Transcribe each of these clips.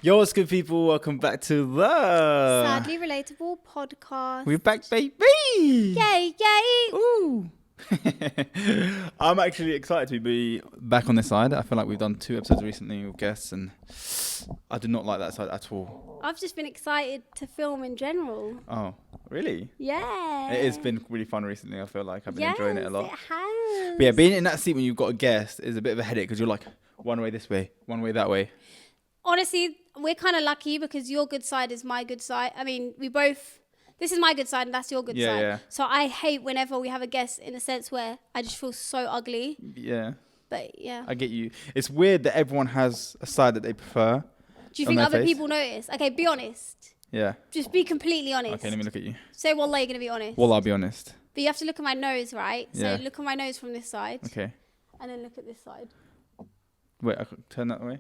Yo, what's good, people? Welcome back to the Sadly Relatable podcast. We're back, baby! Yay, yay! Ooh! I'm actually excited to be back on this side. I feel like we've done 2 episodes recently with guests, and I do not like that side at all. I've just been excited to film in general. Oh, really? Yeah. It has been really fun recently. I feel like I've been enjoying it a lot. It has. But yeah, being in that seat when you've got a guest is a bit of a headache because you're like, one way this way, one way that way. Honestly, we're kind of lucky because your good side is my good side. I mean, this is my good side and that's your good side. Yeah. So I hate whenever we have a guest in a sense where I just feel so ugly. Yeah. But yeah. I get you. It's weird that everyone has a side that they prefer. Do you think other people notice? Okay, be honest. Yeah. Just be completely honest. Okay, let me look at you. Say wallah, you're going to be honest. Wallah, I'll be honest. But you have to look at my nose, right? Yeah. So look at my nose from this side. Okay. And then look at this side. Wait, I could turn that way.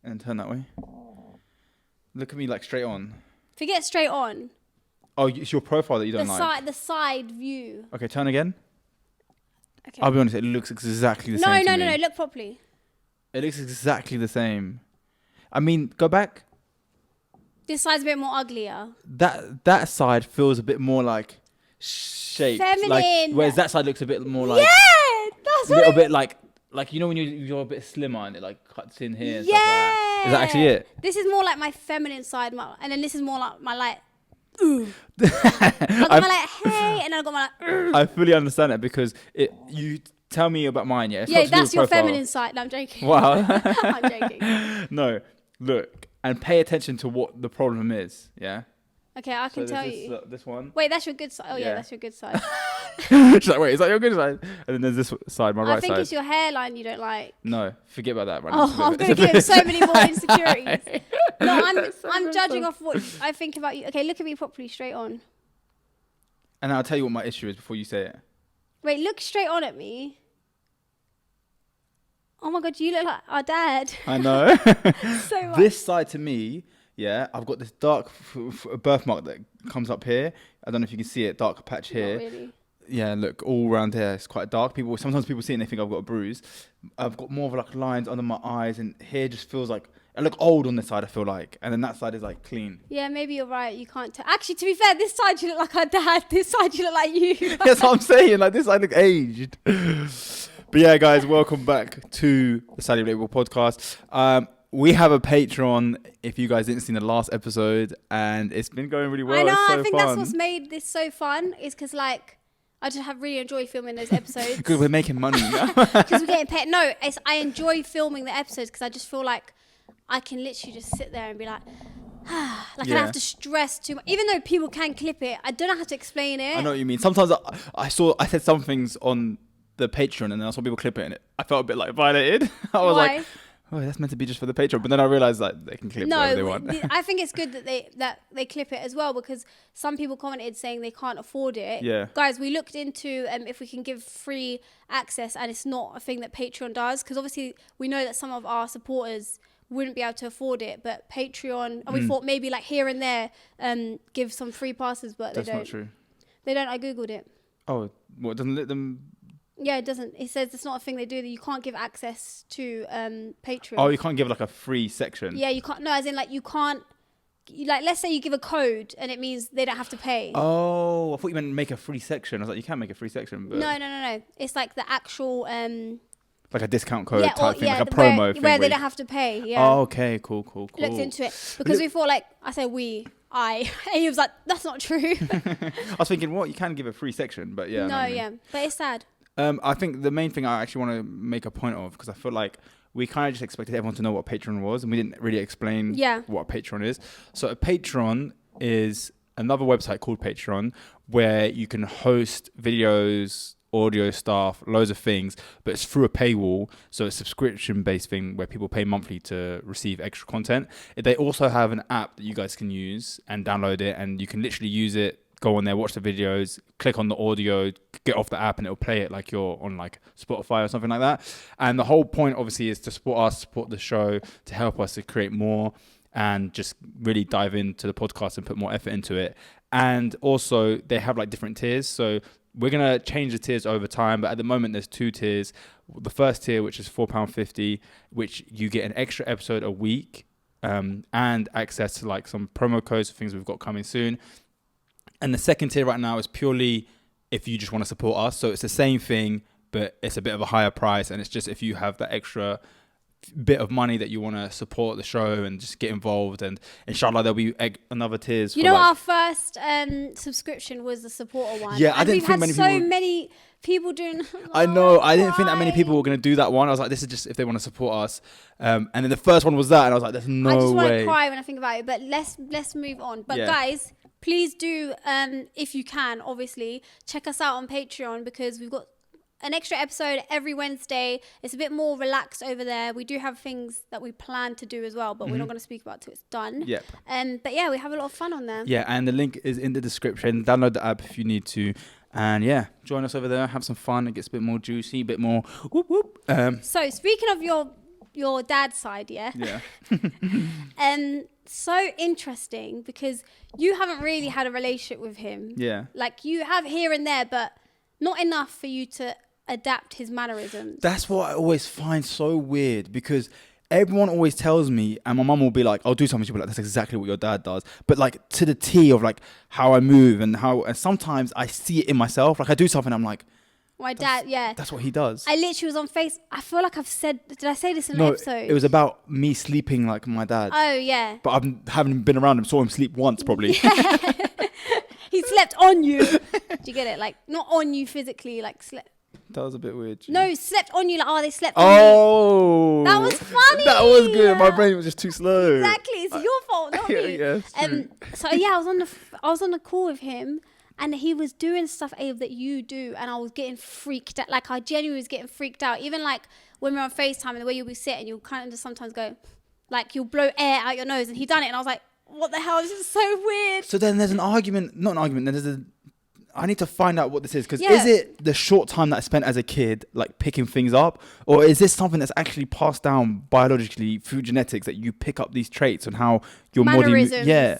And turn that way. Look at me like straight on. Forget straight on. Oh, it's your profile that you don't like. The side view. Okay, turn again. Okay. I'll be honest, it looks exactly the same. No. Look properly. It looks exactly the same. I mean, go back. This side's a bit more uglier. That side feels a bit more like shaped. Feminine. Like, whereas that side looks a bit more like. Yeah, that's a little bit like you know when you're a bit slimmer and it like cuts in here. And stuff like that. Is that actually it? This is more like my feminine side, and then this is more like my like. Ooh. I got my like hey, and then I got my like. I fully understand it because you tell me about mine, yeah. Yeah, that's your feminine side. No, I'm joking. Wow. I'm joking. No, look and pay attention to what the problem is, yeah. Okay, I can tell you. This one. Wait, that's your good side. Oh yeah, that's your good side. She's like, wait, is that your good side? And then there's this side, my right side. I think it's your hairline you don't like. No, forget about that. Right now. I'm going to give him so many more insecurities. No, I'm judging off what I think about you. Okay, look at me properly, straight on. And I'll tell you what my issue is before you say it. Wait, look straight on at me. Oh my God, you look like our dad. I know. So much. This side to me, yeah, I've got this dark birthmark that comes up here. I don't know if you can see it, dark patch here. Not really. Yeah, look, all around here, it's quite dark. Sometimes people see it and they think I've got a bruise. I've got more of like lines under my eyes, and here just feels like I look old on this side, I feel like. And then that side is like clean. Yeah, maybe you're right. You can't actually, to be fair, this side you look like our dad. This side you look like you. That's what I'm saying. Like this side look aged. But yeah, guys, welcome back to the Sadly Relatable podcast. We have a Patreon, if you guys didn't see the last episode, and it's been going really well. I know, it's so I think fun. that's what's made this so fun, is because like, I just have really enjoyed filming those episodes. Because we're making money now. Because we're getting paid. No, I enjoy filming the episodes because I just feel like I can literally just sit there and be like, I don't have to stress too much. Even though people can clip it, I don't know how to explain it. I know what you mean. Sometimes I said some things on the Patreon and then I saw people clip it and I felt a bit like violated. I was like, oh, that's meant to be just for the Patreon. But then I realised that they can clip whatever they want. I think it's good that they clip it as well, because some people commented saying they can't afford it. Yeah. Guys, we looked into if we can give free access, and it's not a thing that Patreon does, because obviously we know that some of our supporters wouldn't be able to afford it, but Patreon, and we thought maybe like here and there give some free passes, but that's they don't. That's not true. They don't. I googled it. Oh, what, doesn't let them... Yeah, it doesn't. It says it's not a thing they do. That you can't give access to Patreon. Oh, you can't give like a free section. Yeah, you can't. No, as in like you can't. Like, let's say you give a code and it means they don't have to pay. Oh, I thought you meant make a free section. I was like, you can't make a free section. But No. It's like the actual. Like a discount code type thing, like a promo thing. Where they don't have to pay. Yeah. Oh, okay, cool. Looked into it because we thought like and he was like, that's not true. I was thinking, what? You can give a free section, but yeah. No, yeah, but it's sad. I think the main thing I actually want to make a point of, because I feel like we kind of just expected everyone to know what Patreon was, and we didn't really explain what Patreon is. So a Patreon is another website called Patreon, where you can host videos, audio stuff, loads of things, but it's through a paywall. So it's a subscription-based thing where people pay monthly to receive extra content. They also have an app that you guys can use and download it, and you can literally use it, go on there, watch the videos, click on the audio, get off the app, and it'll play it like you're on like Spotify or something like that. And the whole point obviously is to support us, support the show, to help us to create more and just really dive into the podcast and put more effort into it. And also they have like different tiers. So we're going to change the tiers over time, but at the moment there's 2 tiers. The first tier, which is £4.50, which you get an extra episode a week, and access to like some promo codes for things we've got coming soon. And the second tier right now is purely if you just want to support us. So it's the same thing, but it's a bit of a higher price. And it's just if you have that extra bit of money that you want to support the show and just get involved, and inshallah there'll be another tiers. You know, like, our first subscription was the supporter one. Yeah, I didn't think many people doing. I know. I didn't think that many people were going to do that one. I was like, this is just if they want to support us. And then the first one was that, and I was like, there's no way. I just want to cry when I think about it. But let's move on. But guys, please do, if you can, obviously check us out on Patreon, because we've got an extra episode every Wednesday. It's a bit more relaxed over there. We do have things that we plan to do as well, but we're not going to speak about it till it's done. Yep. But yeah, we have a lot of fun on there. Yeah, and the link is in the description. Download the app if you need to. And yeah, join us over there. Have some fun. It gets a bit more juicy, a bit more whoop whoop. So speaking of your dad's side, yeah? So interesting, because you haven't really had a relationship with him. Yeah. Like, you have here and there, but not enough for you to adapt his mannerisms. That's what I always find so weird, because everyone always tells me, and my mum will be like, I'll do something, she'll be like, that's exactly what your dad does. But like to the T of like how I move and sometimes I see it in myself. Like I do something, I'm like, my dad, yeah. That's what he does. I literally was on I feel like I've said, did I say this in an episode? It was about me sleeping like my dad. Oh, yeah. But I haven't been around him, saw him sleep once probably. Yeah. He slept on you. Do you get it? Like, not on you physically, like slept. That was a bit weird. No, slept on you, like, they slept on you. That was funny. That was good. My brain was just too slow. Exactly. It's your fault, not me. Yeah, so yeah, I was on the call with him, and he was doing stuff, Abe, that you do, and I was getting freaked out. Like, I genuinely was getting freaked out. Even like when we're on FaceTime and the way you'll be sitting, you'll kind of just sometimes go, like, you'll blow air out your nose, and he done it, and I was like, what the hell? This is so weird. So then there's not an argument. I need to find out what this is, because is it the short time that I spent as a kid, like picking things up, or is this something that's actually passed down biologically through genetics, that you pick up these traits and how your body,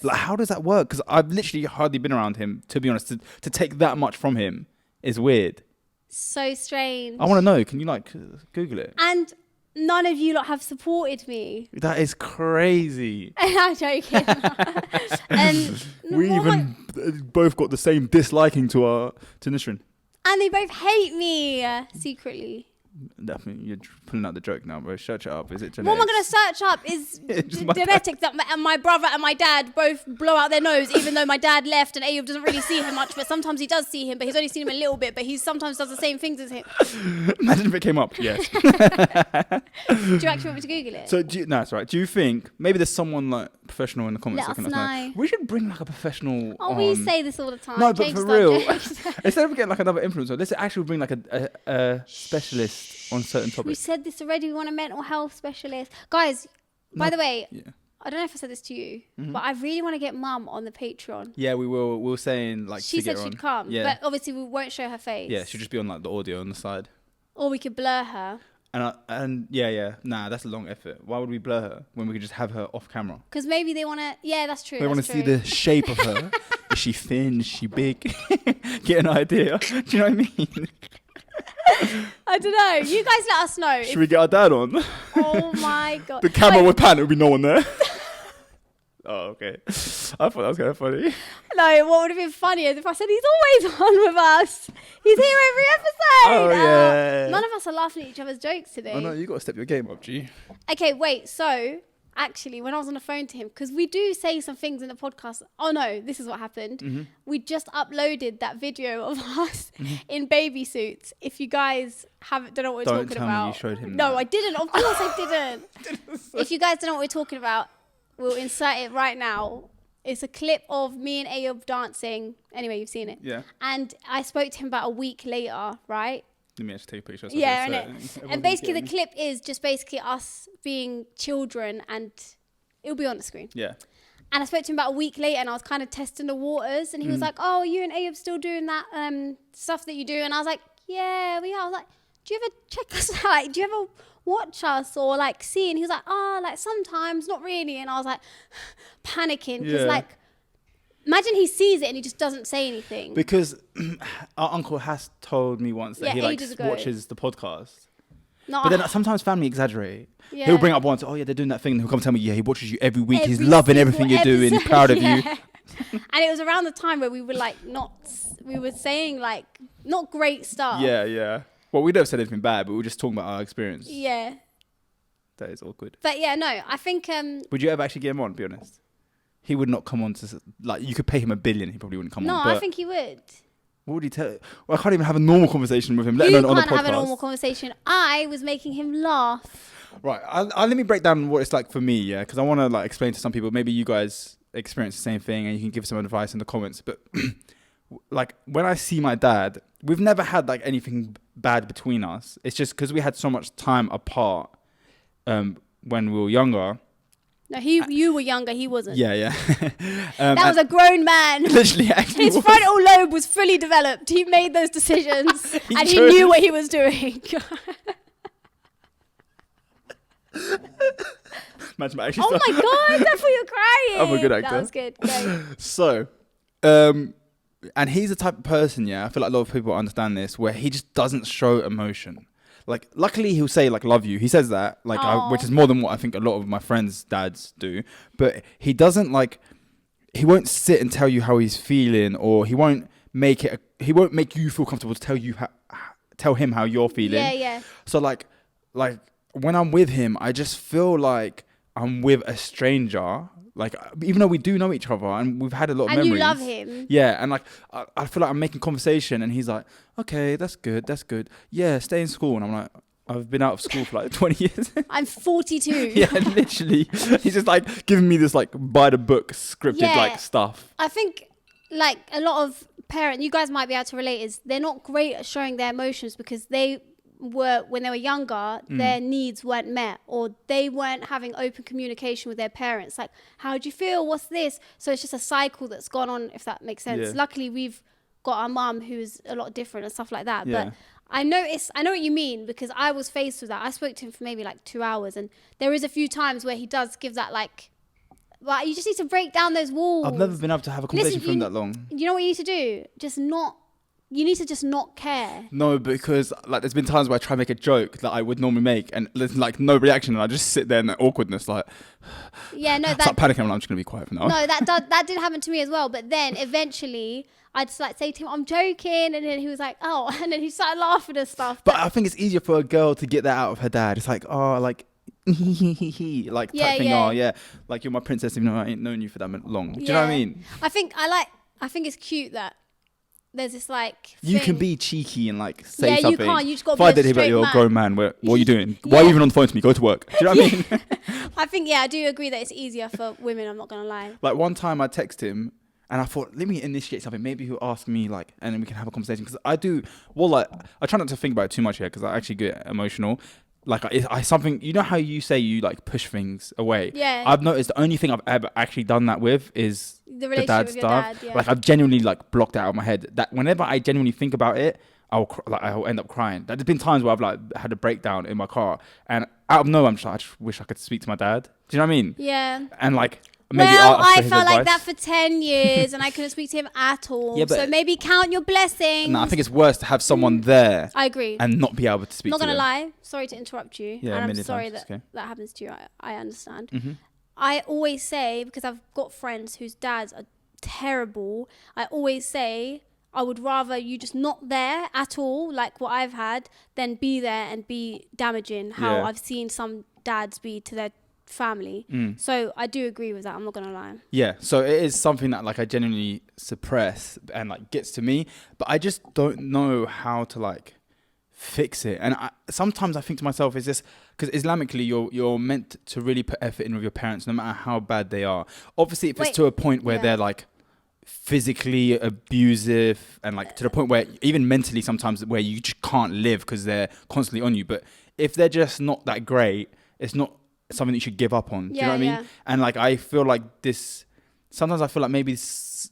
like how does that work? Because I've literally hardly been around him, to be honest. To take that much from him is weird. So strange. I want to know. Can you like Google it? And none of you lot have supported me. That is crazy. I'm joking. We even both got the same disliking to Nisrin. And they both hate me secretly. Definitely, you're pulling out the joke now, bro. Search it up. Is it genetics? What am I going to search up? Is genetics that my brother and my dad both blow out their nose, even though my dad left and Ayub doesn't really see him much, but sometimes he does see him, but he's only seen him a little bit, but he sometimes does the same things as him. Imagine if it came up. Yes. Do you actually want me to Google it? So, no, it's right. Do you think maybe there's someone like professional in the comments? Let us know. We should bring like a professional. Oh, we say this all the time. No, but for real, instead of getting like another influencer, let's actually bring like a specialist on certain topics. We said this already. We want a mental health specialist. Guys, by the way, I don't know if I said this to you, but I really want to get Mum on the Patreon. Yeah, we will. We were saying like she said she'd come, but obviously we won't show her face. Yeah, she'll just be on like the audio on the side. Or we could blur her. And nah, that's a long effort. Why would we blur her when we could just have her off camera? Because maybe they want to. Yeah, that's true. They want to see the shape of her. Is she thin? Is she big? Get an idea. Do you know what I mean? I don't know. You guys let us know. Should we get our dad on? Oh my god. The camera would pan, there would be no one there. Oh, okay. I thought that was kind of funny. No, what would have been funnier is if I said he's always on with us. He's here every episode. Oh, yeah. None of us are laughing at each other's jokes today. Oh, no, you got to step your game up, G. Okay, wait. So, actually, when I was on the phone to him, because we do say some things in the podcast. Oh, no, this is what happened. We just uploaded that video of us in baby suits. If you guys don't know what we're talking about. Me you showed him No, that. I didn't. Of course I didn't. If you guys don't know what we're talking about, we'll insert it right now. It's a clip of me and Ayub dancing. Anyway, you've seen it. Yeah. And I spoke to him about a week later, right? Let me actually take a picture. Yeah, and basically the clip is just basically us being children, and it'll be on the screen. Yeah. And I spoke to him about a week later, and I was kind of testing the waters, and he was like, oh, you and Ayub still doing that stuff that you do? And I was like, yeah, we are. I was like, do you ever check us out? Like, do you ever watch us or like see? And he was like, oh, like sometimes, not really. And I was like panicking because like, imagine he sees it and he just doesn't say anything. Because our uncle has told me once that he like watches the podcast. No, but then sometimes family exaggerate. Yeah. He'll bring up once, oh yeah, they're doing that thing, and he'll come tell me, yeah, he watches you every week. He's loving everything you're doing. He's proud of you. And it was around the time where we were like we were saying like not great stuff. Yeah. Well, we never said anything bad, but we were just talking about our experience. Yeah. That is awkward. But yeah, no, I think... would you ever actually get him on, be honest? He would not come on to... Like, you could pay him $1 billion, he probably wouldn't come on. No, I think he would. What would he tell... Well, I can't even have a normal conversation with him, let alone on a podcast. You can't have a normal conversation. I was making him laugh. Right, let me break down what it's like for me, yeah? Because I want to like explain to some people, maybe you guys experience the same thing and you can give some advice in the comments. But like, when I see my dad, we've never had like anything bad between us. It's just because we had so much time apart when we were younger. No, you were younger, he wasn't. Yeah. That was a grown man. Literally, actually. His frontal lobe was fully developed. He made those decisions and he knew what he was doing. Imagine actually. Oh my God, that's why you're crying. I'm a good actor. That was good. Go. So, and he's the type of person, yeah, I feel like a lot of people understand this, where he just doesn't show emotion. Like, luckily he'll say like, love you. He says that, like, which is more than what I think a lot of my friends' dads do. But he doesn't like, he won't sit and tell you how he's feeling, or he won't make you feel comfortable to tell him how you're feeling. Yeah. So like when I'm with him, I just feel like I'm with a stranger. Like, even though we do know each other and we've had a lot of memories. And you love him. Yeah, and like, I feel like I'm making conversation and he's like, okay, that's good. Yeah, stay in school. And I'm like, I've been out of school for like 20 years. I'm 42. Yeah, literally. He's just like giving me this like by the book scripted like stuff. I think like a lot of parents, you guys might be able to relate, is they're not great at showing their emotions because when they were younger, their needs weren't met, or they weren't having open communication with their parents. Like, how do you feel? What's this? So it's just a cycle that's gone on, if that makes sense. Yeah. Luckily, we've got our mum who's a lot different and stuff like that. Yeah. But I know what you mean, because I was faced with that. I spoke to him for maybe like 2 hours, and there is a few times where he does give that like, well, you just need to break down those walls. I've never been able to have a conversation with him that long. You know what you need to do? You need to just not care. No, because like there's been times where I try to make a joke that I would normally make, and there's like no reaction, and I just sit there in that awkwardness, like. Yeah, no, start panicking. I'm just gonna be quiet for now. No, that did happen to me as well. But then eventually, I'd just like say to him, "I'm joking," and then he was like, "Oh," and then he started laughing and stuff. But I think it's easier for a girl to get that out of her dad. It's like, oh, like. Like type thing. Oh yeah, like you're my princess, even though I ain't known you for that long. Do you know what I mean? I think it's cute that there's this like you can be cheeky and like say something. You can't. You just got to be a straight man. You're a grown man. What are you doing? Why are you even on the phone to me? Go to work. Do you know what I mean? I think I do agree that it's easier for women. I'm not gonna lie. Like one time I text him and I thought, let me initiate something. Maybe he'll ask me like, and then we can have a conversation. Because I do. Well, like I try not to think about it too much here because I actually get emotional. Like I something, you know how you say you like push things away. Yeah. I've noticed the only thing I've ever actually done that with is the dad stuff. Dad, yeah. Like I've genuinely like blocked it out of my head. That whenever I genuinely think about it, I'll end up crying. There's been times where I've like had a breakdown in my car, and out of nowhere I'm just like, I just wish I could speak to my dad. Do you know what I mean? Yeah. And like. Maybe I felt like that for 10 years and I couldn't speak to him at all. Yeah, so maybe count your blessings. No, I think it's worse to have someone there. I agree. And not be able to speak to them. Not going to lie. Sorry to interrupt you. Yeah, and I'm sorry that happens to you. I understand. Mm-hmm. I always say, because I've got friends whose dads are terrible, I always say, I would rather you just not there at all, like what I've had, than be there and be damaging how I've seen some dads be to their family. So I do agree with that. I'm not gonna lie. Yeah, so it is something that like I genuinely suppress and like gets to me, but I just don't know how to like fix it. And sometimes I think to myself, is this because Islamically you're meant to really put effort in with your parents no matter how bad they are. Obviously if it's to a point where they're like physically abusive and like to the point where even mentally sometimes where you just can't live because they're constantly on you, but if they're just not that great, it's not something that you should give up on. Do you know what I mean? And like I feel like sometimes I feel like maybe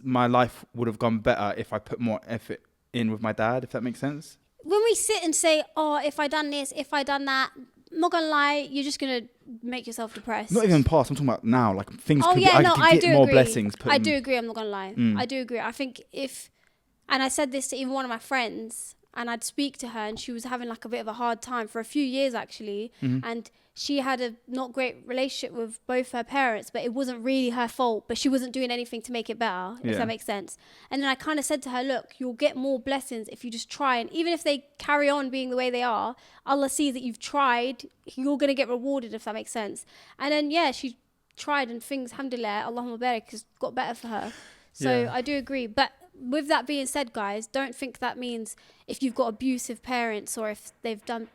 my life would have gone better if I put more effort in with my dad, if that makes sense. When we sit and say, oh, if I done this, if I done that, I'm not gonna lie, you're just gonna make yourself depressed. Not even past, I'm talking about now, like things could be, I could get more blessings. I do agree, I'm not gonna lie. I do agree. I think and I said this to even one of my friends, and I'd speak to her, and she was having like a bit of a hard time for a few years actually, and she had a not great relationship with both her parents, but it wasn't really her fault, but she wasn't doing anything to make it better, if that makes sense. And then I kind of said to her, look, you'll get more blessings if you just try, and even if they carry on being the way they are, Allah sees that you've tried, you're going to get rewarded, if that makes sense. And then she tried, and things, alhamdulillah, Allahumma barik, has got better for her. So I do agree. But with that being said, guys, don't think that means if you've got abusive parents or if they've done...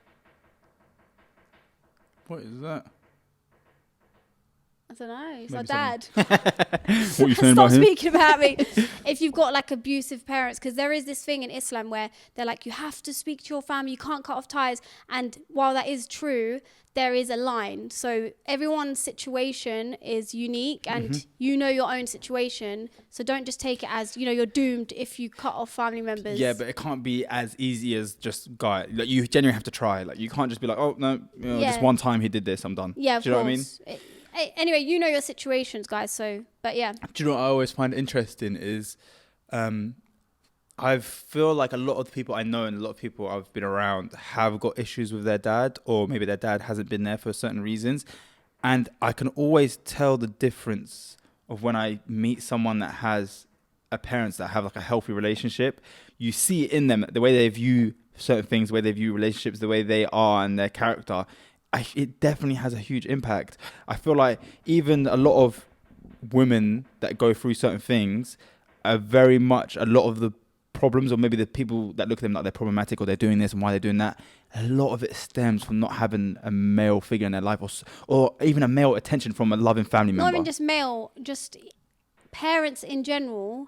What is that? I don't know. It's our dad. What are you saying about him? Stop speaking about me. If you've got like abusive parents, because there is this thing in Islam where they're like, you have to speak to your family, you can't cut off ties. And while that is true, there is a line. So everyone's situation is unique, and you know your own situation. So don't just take it as, you're doomed if you cut off family members. Yeah, but it can't be as easy as just like you genuinely have to try. Like you can't just be like, oh no, just one time he did this, I'm done. Yeah, do you know what I mean? Anyway, you know your situations, guys. So, but yeah. Do you know what I always find interesting is, I feel like a lot of the people I know and a lot of people I've been around have got issues with their dad, or maybe their dad hasn't been there for certain reasons. And I can always tell the difference of when I meet someone that has a parents that have like a healthy relationship. You see it in them, the way they view certain things, the way they view relationships, the way they are and their character. It definitely has a huge impact. I feel like even a lot of women that go through certain things are very much a lot of the problems, or maybe the people that look at them like they're problematic or they're doing this and why they're doing that, a lot of it stems from not having a male figure in their life, or even a male attention from a loving family member. Not even just male, just parents in general.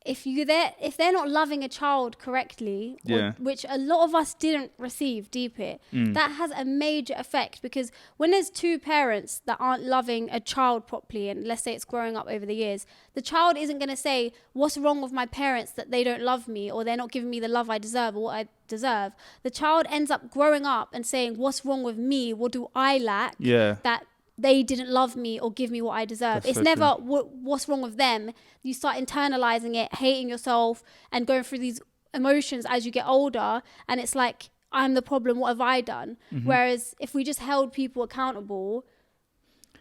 If they're not loving a child correctly, which a lot of us didn't receive deep it, that has a major effect, because when there's two parents that aren't loving a child properly, and let's say it's growing up over the years, the child isn't going to say, what's wrong with my parents that they don't love me, or they're not giving me the love I deserve or what I deserve. The child ends up growing up and saying, what's wrong with me? What do I lack that they didn't love me or give me what I deserve? It's never what's wrong with them. You start internalizing it, hating yourself, and going through these emotions as you get older. And it's like, I'm the problem. What have I done? Whereas if we just held people accountable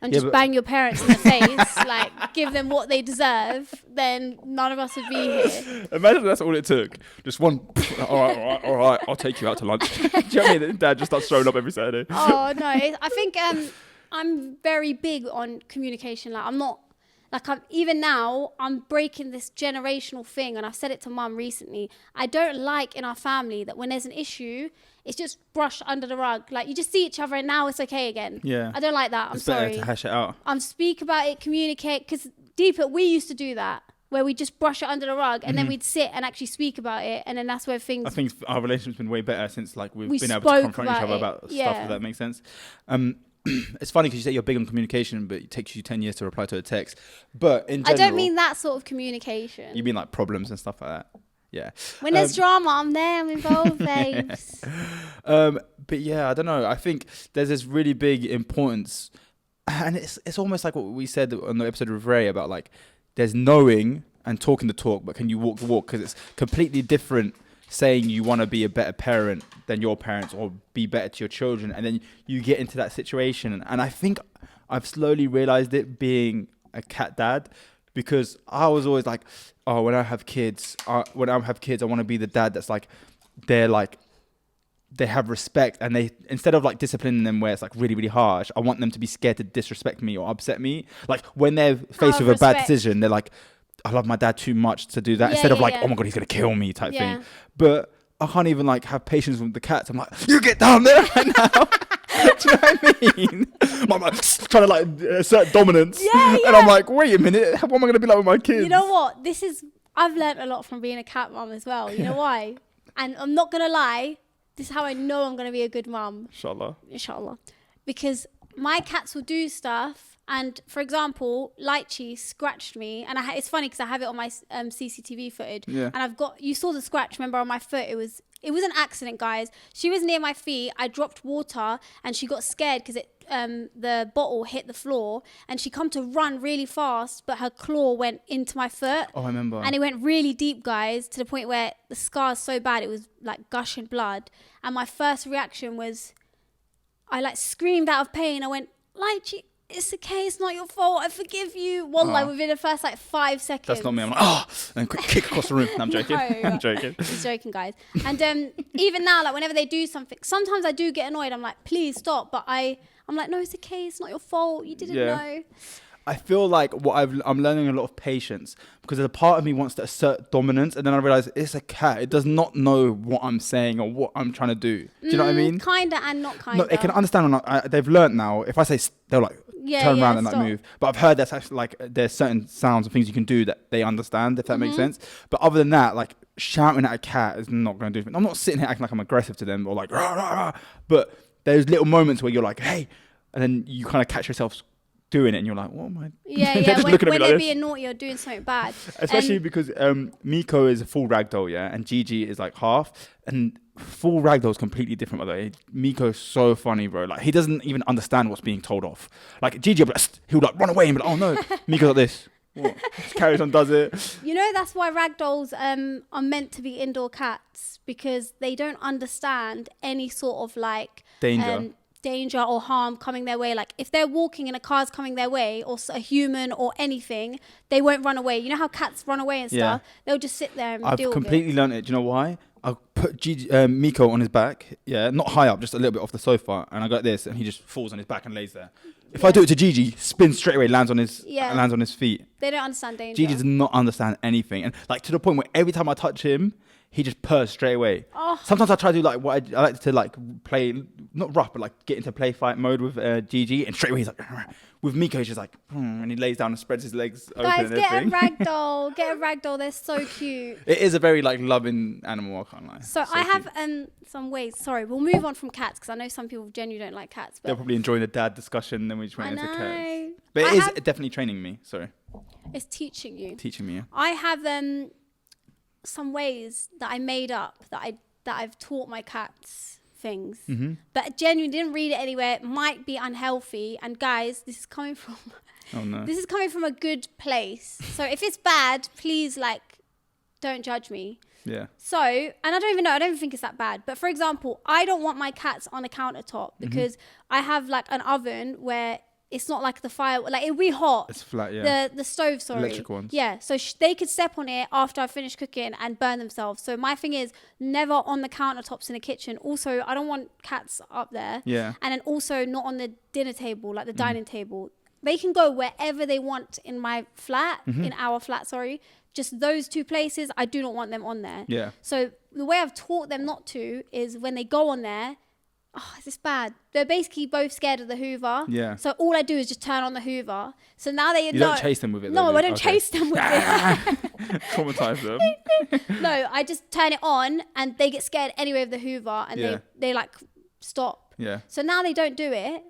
and just bang your parents in the face, like give them what they deserve, then none of us would be here. Imagine that's all it took. Just one, all right, I'll take you out to lunch. Do you know what I mean? Dad just starts showing up every Saturday. Oh, no. I think... I'm very big on communication. Like even now, I'm breaking this generational thing, and I've said it to Mum recently. I don't like in our family that when there's an issue, it's just brushed under the rug. Like you just see each other and now it's okay again. Yeah. I don't like that. I'm sorry. It's better to hash it out. Speak about it, communicate, because we used to do that, where we just brush it under the rug, and then we'd sit and actually speak about it, and then that's where things... I think our relationship's been way better since we've been able to confront each other about stuff, if that makes sense. It's funny because you say you're big on communication, but it takes you 10 years to reply to a text. But in general... I don't mean that sort of communication. You mean like problems and stuff like that? Yeah. When there's drama, I'm there, I'm involved, babes. But yeah, I don't know. I think there's this really big importance, and it's almost like what we said on the episode with Ray about like, there's knowing and talking the talk, but can you walk the walk? Because it's completely different saying you want to be a better parent than your parents or be better to your children, and then you get into that situation. And I think I've slowly realized it being a cat dad, because I was always like, oh, when I have kids, I want to be the dad that's like, they have respect, and they, instead of like disciplining them where it's like really, really harsh, I want them to be scared to disrespect me or upset me. Like when they're faced with a bad decision, they're like, I love my dad too much to do that, instead of like, oh my God, he's going to kill me type thing. But I can't even like have patience with the cats. I'm like, you get down there right now. Do you know what I mean? I'm like trying to like assert dominance. And I'm like, wait a minute, what am I going to be like with my kids? You know what? I've learned a lot from being a cat mum as well. You know why? And I'm not going to lie, this is how I know I'm going to be a good mum. Inshallah. Because my cats will do stuff. And for example, Lychee scratched me, and it's funny because I have it on my CCTV footage. And you saw the scratch. Remember on my foot, it was it was an accident, guys. She was near my feet. I dropped water and she got scared because the bottle hit the floor, and she come to run really fast, but her claw went into my foot. Oh, I remember. And it went really deep, guys, to the point where the scar's so bad it was like gushing blood. And my first reaction was, I like screamed out of pain. I went, Lychee, it's okay, it's not your fault, I forgive you. Wallah, within the first like 5 seconds. That's not me. I'm like, and quick kick across the room. No, I'm joking. I'm joking. Just joking, guys. And even now, like whenever they do something, sometimes I do get annoyed. I'm like, please stop. But I'm like, no, it's okay, it's not your fault. You didn't know. I feel like I'm learning a lot of patience, because a part of me wants to assert dominance, and then I realize it's a cat. It does not know what I'm saying or what I'm trying to do. Do you know what I mean? Kinda and not kinda. No, it can understand. Or not. They've learned now. If I say, they'll like turn around and like move. But I've heard that's actually like there's certain sounds and things you can do that they understand, if that makes sense. But other than that, like shouting at a cat is not going to do anything. I'm not sitting here acting like I'm aggressive to them or like rah, rah, rah. But there's little moments where you're like, hey, and then you kind of catch yourself doing it and you're like, what am I? Yeah. when they're being naughty or doing something bad. Especially because Miko is a full ragdoll, yeah, and Gigi is like half, and full ragdoll is completely different, by the way. Miko's so funny, bro. Like, he doesn't even understand what's being told off. Like, Gigi will be like, he'll like run away and be like, oh no. Miko's like this. What? Just carries on, does it. You know, that's why ragdolls are meant to be indoor cats, because they don't understand any sort of like danger or harm coming their way. Like if they're walking and a car's coming their way, or a human or anything, they won't run away. You know how cats run away and stuff? They'll just sit there and deal with it. I've completely learned it. Do you know why? I put Miko on his back, not high up, just a little bit off the sofa, and I got this, and he just falls on his back and lays there. If I do it to Gigi, spins straight away, lands on his feet. They don't understand danger. Gigi does not understand anything, and like to the point where every time I touch him, he just purrs straight away. Oh. Sometimes I try to do like what I like to like play, not rough, but like get into play fight mode with Gigi, and straight away he's like, with Miko he's just like, and he lays down and spreads his legs open. Guys, and get everything. a ragdoll. Get a ragdoll. They're so cute. It is a very like loving animal. I can't lie. So I have some ways. Sorry, we'll move on from cats because I know some people genuinely don't like cats. But they're probably enjoying the dad discussion. Then we just went into cats. But it is definitely training me. Sorry. It's teaching you. Teaching me. Yeah. I have some ways that I made up that I've taught my cats things, but genuinely didn't read it anywhere. It might be unhealthy, and guys, this is coming from this is coming from a good place. So if it's bad, please like don't judge me. Yeah. So, and I don't even think it's that bad. But for example, I don't want my cats on a countertop because I have like an oven where it's not like the fire, like it'll be hot. It's flat, yeah. The stove, sorry. Electric ones. Yeah, so they could step on it after I finish cooking and burn themselves. So my thing is never on the countertops in the kitchen. Also, I don't want cats up there. Yeah. And then also not on the dinner table, like the dining table. They can go wherever they want in my flat, in our flat, sorry. Just those two places, I do not want them on there. Yeah. So the way I've taught them not to is when they go on there, is this bad? They're basically both scared of the Hoover. Yeah. So all I do is just turn on the Hoover. So now they You don't chase them with it. No, I don't chase them with it. Traumatize them. No, I just turn it on and they get scared anyway of the Hoover, and they like stop. Yeah. So now they don't do it.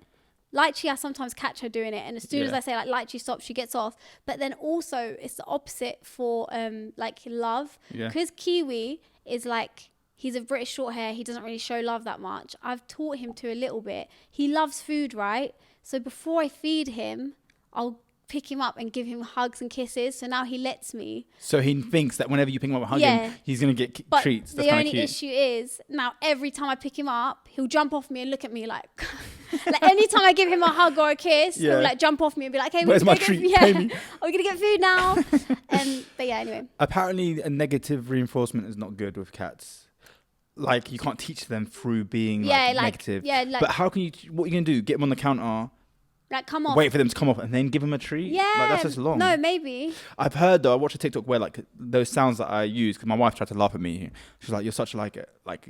Lychee, I sometimes catch her doing it, and as soon as I say like Lychee stop, she gets off. But then also it's the opposite for like Love, because Kiwi is like, he's a British short hair. He doesn't really show love that much. I've taught him to a little bit. He loves food, right? So before I feed him, I'll pick him up and give him hugs and kisses. So now he lets me. So he thinks that whenever you pick him up and hug him, he's going to get treats. That's the only issue is, now every time I pick him up, he'll jump off me and look at me like... like anytime I give him a hug or a kiss, he'll like jump off me and be like, "Hey, where's my treat? Pay me. Are we gonna get food now?" But yeah, anyway. Apparently, a negative reinforcement is not good with cats. Like, you can't teach them through being negative. Yeah, like, but how can you? What are you gonna do? Get them on the counter. Like, come off. Wait for them to come off and then give them a treat? Yeah. Like, that's just long. No, maybe. I've heard, though, I watched a TikTok where, like, those sounds that I use, because my wife tried to laugh at me. She's like, you're such like,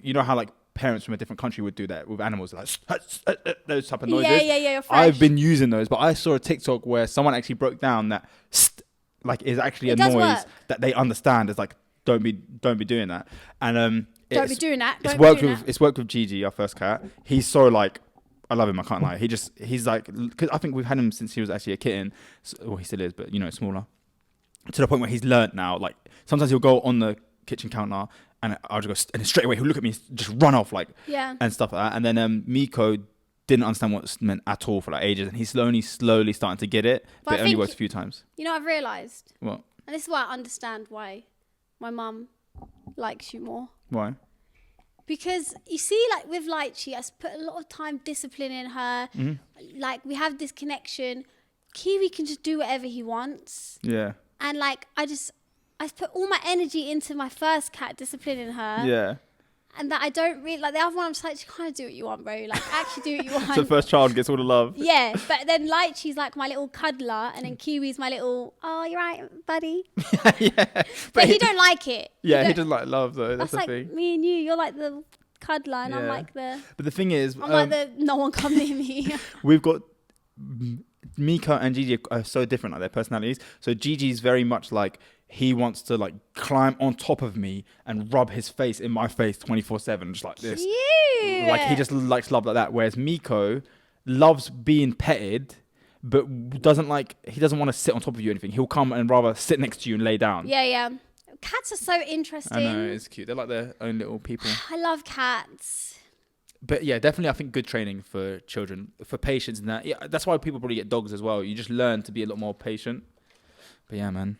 you know how, like, parents from a different country would do that with animals, like, those type of noises? Yeah, you're fresh. I've been using those, but I saw a TikTok where someone actually broke down that, like, is actually a noise that they understand. It's like, don't be doing that. And don't be doing that. It's worked with Gigi, our first cat. He's so, like, I love him. I can't lie. He's like, because I think we've had him since he was actually a kitten. Well, he still is, but smaller. To the point where he's learnt now. Like sometimes he'll go on the kitchen counter and I'll just go, and straight away he'll look at me, just run off like, and stuff like that. And then Miko didn't understand what it meant at all for like ages, and he's slowly starting to get it, but it only works a few times. You know, I've realised. What? And this is why I understand why my mum likes you more. Why? Because you see, like with Lychee, I put a lot of time disciplining her. Mm-hmm. Like we have this connection. Kiwi can just do whatever he wants. Yeah. And like I put all my energy into my first cat, disciplining her. Yeah. And that I don't really like the other one. I'm just like, you kind of do what you want, bro. Like, actually do what you want. So the first child gets all the love. Yeah, but then Lychee's like my little cuddler, and then Kiwi's my little, oh, you're right, buddy. Yeah. But he don't like it. Yeah, he doesn't like love though. That's the like thing. Me and you. You're like the cuddler, and I'm like the. But the thing is, I'm like the no one come near me. We've got Miko and Gigi are so different, like their personalities. So Gigi's very much like, he wants to like climb on top of me and rub his face in my face 24/7, just like this. Cute. Like he just likes love like that. Whereas Miko loves being petted, but doesn't want to sit on top of you or anything. He'll come and rather sit next to you and lay down. Yeah. Cats are so interesting. I know, it's cute. They're like their own little people. I love cats. But yeah, definitely I think good training for children, for patience and that. Yeah, that's why people probably get dogs as well. You just learn to be a lot more patient. But yeah, man.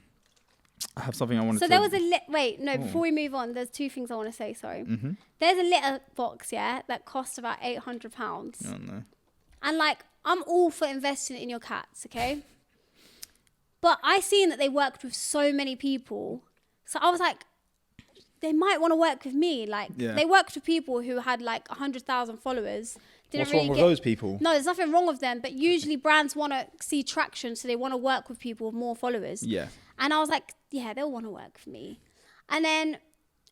I have something I wanted to... So there was before we move on, there's two things I want to say, sorry. Mm-hmm. There's a litter box, that costs about £800. Oh, no. And like, I'm all for investing in your cats, okay? But I seen that they worked with so many people. So I was like, they might want to work with me. Like, they worked with people who had like 100,000 followers. What's wrong with those people? No, there's nothing wrong with them. But usually brands want to see traction, so they want to work with people with more followers. Yeah. And I was like, yeah, they'll want to work for me. And then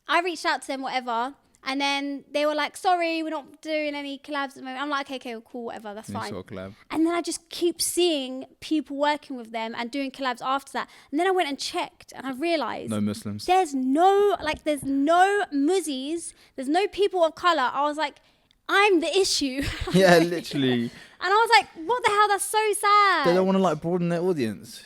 I reached out to them, whatever. And then they were like, sorry, we're not doing any collabs at the moment. I'm like, okay, cool, whatever, that's fine. Sort of collab. And then I just keep seeing people working with them and doing collabs after that. And then I went and checked and I realised... No Muslims. There's no muzzies. There's no people of colour. I was like, I'm the issue. Yeah, literally. And I was like, what the hell? That's so sad. They don't want to like broaden their audience.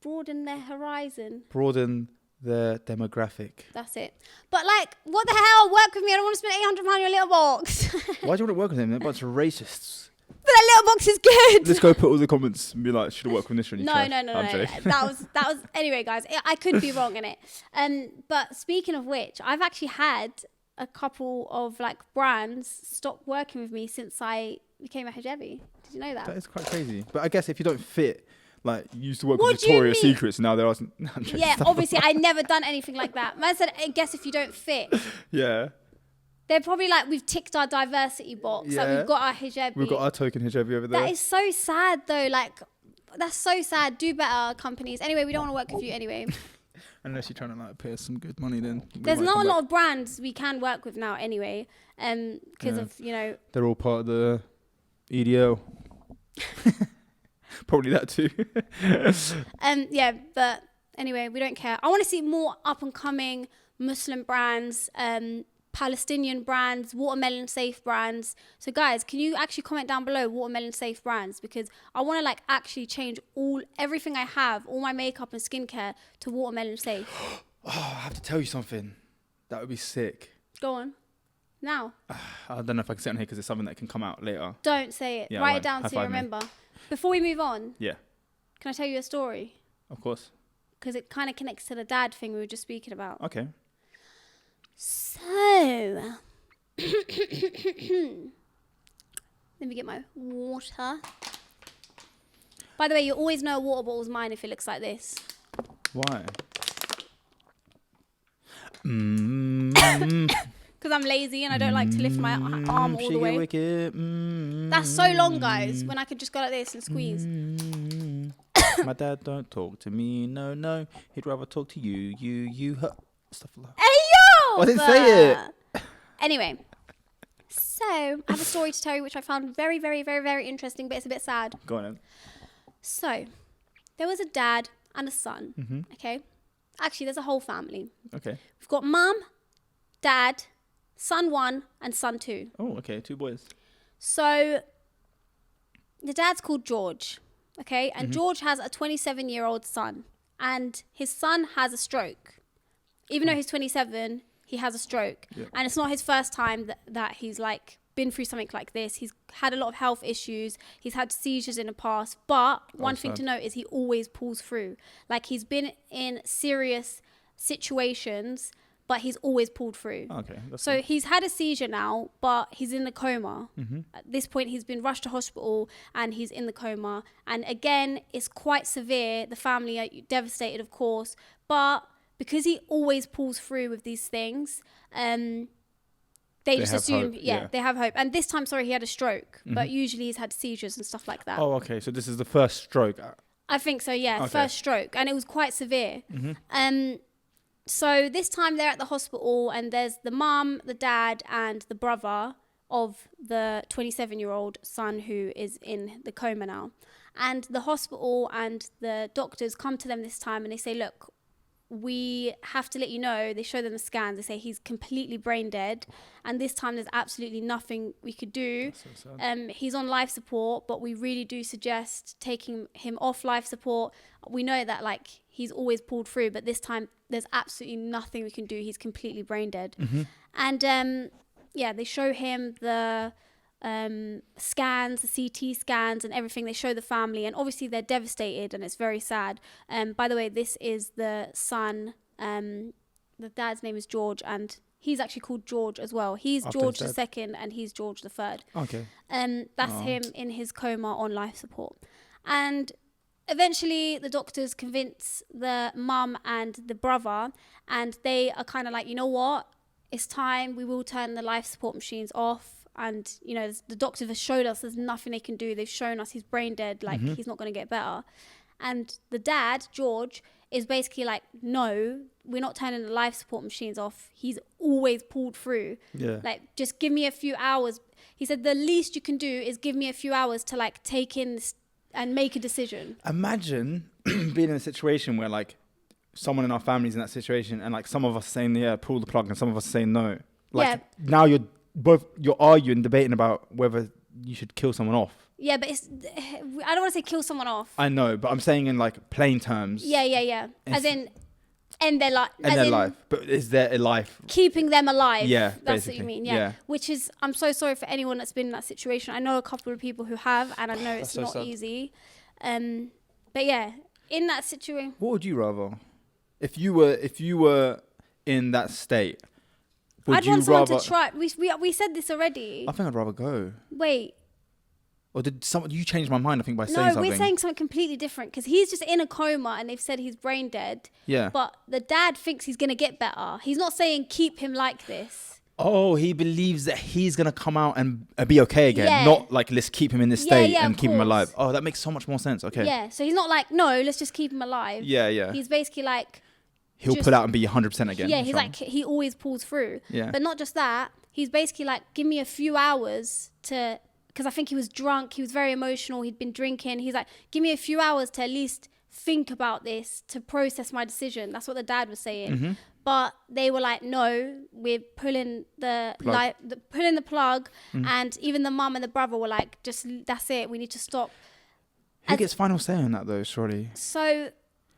Broaden their horizon. Broaden their demographic. That's it. But like, what the hell? Work with me. I don't want to spend £800 on your little box. Why do you want to work with them? They're a bunch of racists. But that little box is good. Let's go put all the comments and be like, should have worked with this really. No. That was anyway, guys. I could be wrong in it. But speaking of which, I've actually had a couple of like brands stop working with me since I became a hijabi. Did you know that? That is quite crazy. But I guess if you don't fit, like you used to work with Victoria's Secrets, now there are some... Yeah, obviously I never done anything like that. Man said, I guess if you don't fit. Yeah. They're probably like, we've ticked our diversity box. Yeah. Like we've got our hijabi. We've got our token hijabi over there. That is so sad though. Like, that's so sad. Do better, companies. Anyway, we don't want to work with you anyway. Unless you're trying to like pay us some good money, then there's not a lot of brands we can work with now anyway, because of they're all part of the EDO. Probably that too. Yeah, but anyway, we don't care. I want to see more up and coming Muslim brands, Palestinian brands, watermelon safe brands. So guys, can you actually comment down below watermelon safe brands? Because I want to like actually change everything I have, all my makeup and skincare to watermelon safe. Oh, I have to tell you something. That would be sick. Go on. Now. I don't know if I can say it on here because it's something that can come out later. Don't say it. Yeah, write it down so you remember. Before we move on. Yeah. Can I tell you a story? Of course. Because it kind of connects to the dad thing we were just speaking about. Okay. So, let me get my water. By the way, you always know a water bottle's mine if it looks like this. Why? Because I'm lazy and I don't like to lift my arm all the way. That's so long, guys, when I could just go like this and squeeze. My dad don't talk to me, no. He'd rather talk to you, her. Stuff like that. Hey, yo! I didn't say it. Anyway, so I have a story to tell you which I found very, very, very, very interesting, but it's a bit sad. Go on then. So, there was a dad and a son, okay? Actually, there's a whole family. Okay. We've got mum, dad, son 1 and son 2. Oh, okay, 2 boys. So, the dad's called George, okay? And George has a 27-year-old son. And his son has a stroke. Even though he's 27, he has a stroke. Yeah. And it's not his first time that he's like been through something like this. He's had a lot of health issues. He's had seizures in the past. But one thing to note is he always pulls through. Like, he's been in serious situations, but he's always pulled through. Okay. So he's had a seizure now, but he's in the coma. At this point, he's been rushed to hospital and he's in the coma. And again, it's quite severe. The family are devastated, of course. But because he always pulls through with these things, they just assume, they have hope. And this time, he had a stroke. But usually he's had seizures and stuff like that. Oh, okay. So this is the first stroke. I think so, yeah. Okay. First stroke. And it was quite severe. So this time they're at the hospital and there's the mum, the dad and the brother of the 27-year-old son who is in the coma now. And the hospital and the doctors come to them this time and they say, look, we have to let you know. They show them the scans. They say he's completely brain dead. And this time there's absolutely nothing we could do. That's so sad. He's on life support, but we really do suggest taking him off life support. We know that like he's always pulled through, but this time there's absolutely nothing we can do. He's completely brain dead. And they show him the scans, the CT scans and everything. They show the family and obviously they're devastated and it's very sad. By the way, this is the son, the dad's name is George and he's actually called George as well. He's after George the second and he's George the third. Okay. That's him in his coma on life support. And eventually the doctors convince the mum and the brother and they are kind of like, you know what? It's time. We will turn the life support machines off. And, you know, the doctors have showed us there's nothing they can do. They've shown us he's brain dead. Like, he's not going to get better. And the dad, George, is basically like, no, we're not turning the life support machines off. He's always pulled through. Yeah. Like, just give me a few hours. He said the least you can do is give me a few hours to, like, take in this and make a decision. Imagine being in a situation where, like, someone in our family's in that situation and, like, some of us saying, yeah, pull the plug and some of us saying no. Like, now you're arguing, debating about whether you should kill someone off. Yeah, but I don't want to say kill someone off. I know, but I'm saying in like plain terms. Yeah. As in end their life. End their life. But is there a life? Keeping them alive. Yeah, that's what you mean. Yeah. Which is, I'm so sorry for anyone that's been in that situation. I know a couple of people who have, and I know it's not easy. But yeah, in that situation. What would you rather? If you were in that state, I'd want someone to try. We said this already. I think I'd rather go. Wait. Or did you change my mind, I think, by saying something? No, we're saying something completely different because he's just in a coma and they've said he's brain dead. Yeah. But the dad thinks he's going to get better. He's not saying keep him like this. Oh, he believes that he's going to come out and be okay again. Yeah. Not like, let's keep him in this state and keep him alive. Oh, that makes so much more sense. Okay. Yeah. So he's not like, no, let's just keep him alive. Yeah. He's basically like... He'll pull out and be 100% again. Yeah, he's like, he always pulls through. Yeah. But not just that, he's basically like, give me a few hours to, because I think he was drunk, he was very emotional, he'd been drinking. He's like, give me a few hours to at least think about this, to process my decision. That's what the dad was saying. But they were like, no, we're pulling the plug. And even the mum and the brother were like, just, that's it, we need to stop. Who gets final say on that though, surely? So...